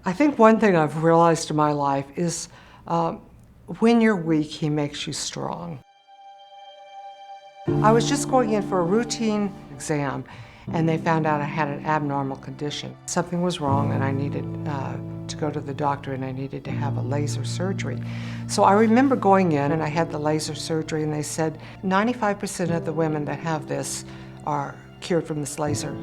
I think one thing I've realized in my life is when you're weak, He makes you strong. I was just going in for a routine exam, and they found out I had an abnormal condition. Something was wrong, and I needed to go to the doctor, and I needed to have a laser surgery. So I remember going in, and I had the laser surgery, and they said 95% of the women that have this are cured from this laser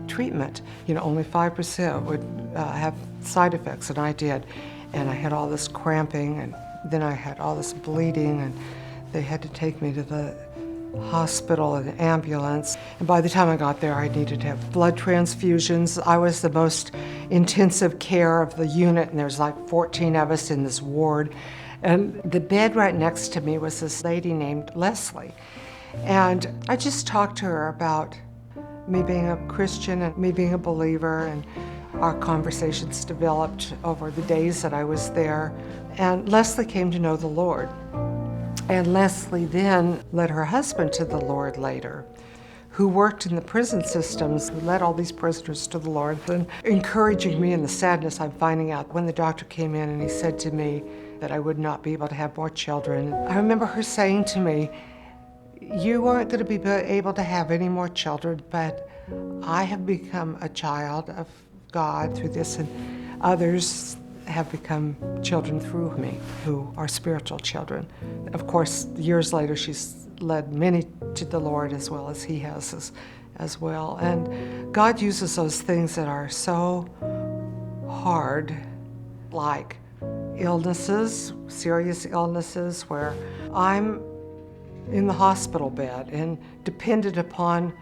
treatment. You know, only 5% would have side effects, and I did. And I had all this cramping, and then I had all this bleeding, and they had to take me to the hospital in an ambulance. And by the time I got there, I needed to have blood transfusions. I was the most intensive care of the unit, and there's like 14 of us in this ward. And the bed right next to me was this lady named Leslie. And I just talked to her about me being a Christian and me being a believer, and our conversations developed over the days that I was there. And Leslie came to know the Lord. And Leslie then led her husband to the Lord later, who worked in the prison systems, who led all these prisoners to the Lord, and encouraging me in the sadness I'm finding out when the doctor came in and he said to me that I would not be able to have more children. I remember her saying to me, "You aren't going to be able to have any more children, but I have become a child of God through this, and others have become children through me who are spiritual children." Of course, years later, she's led many to the Lord as well as He has as well. And God uses those things that are so hard, like illnesses, serious illnesses, where I'm in the hospital bed and dependent upon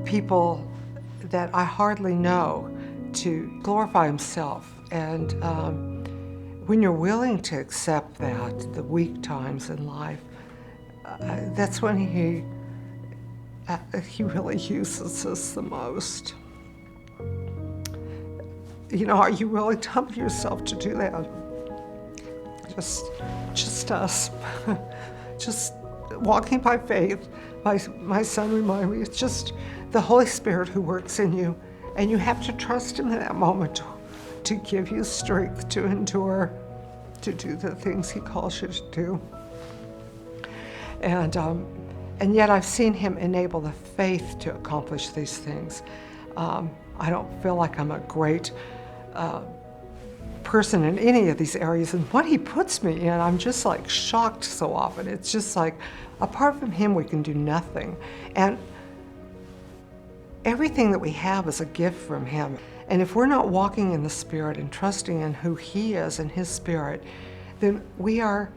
people that I hardly know to glorify Himself. And when you're willing to accept that, the weak times in life, that's when He really uses us the most. You know, are you willing to humble yourself to do that? Just us. Just walking by faith. My son reminded me, it's just the Holy Spirit who works in you, and you have to trust Him in that moment to give you strength to endure, to do the things He calls you to do. And yet I've seen Him enable the faith to accomplish these things. I don't feel like I'm a great person in any of these areas, and what He puts me in, I'm just like shocked so often. It's just like, apart from Him, we can do nothing. And everything that we have is a gift from Him. And if we're not walking in the Spirit and trusting in who He is and His Spirit, then we're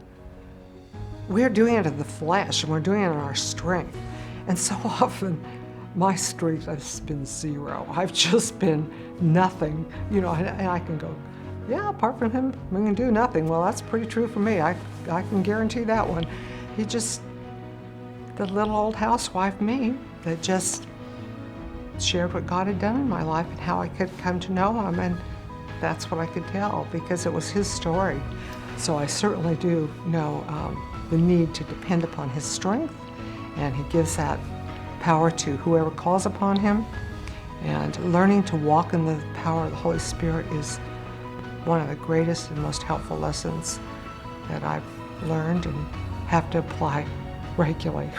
doing it in the flesh, and we're doing it in our strength. And so often, my strength has been zero. I've just been nothing, you know, and I can go, yeah, apart from Him, we can do nothing. Well, that's pretty true for me. I can guarantee that one. He just, the little old housewife me that just shared what God had done in my life and how I could come to know Him, and that's what I could tell because it was His story. So I certainly do know the need to depend upon His strength, and He gives that power to whoever calls upon Him. And learning to walk in the power of the Holy Spirit is one of the greatest and most helpful lessons that I've learned and have to apply regularly.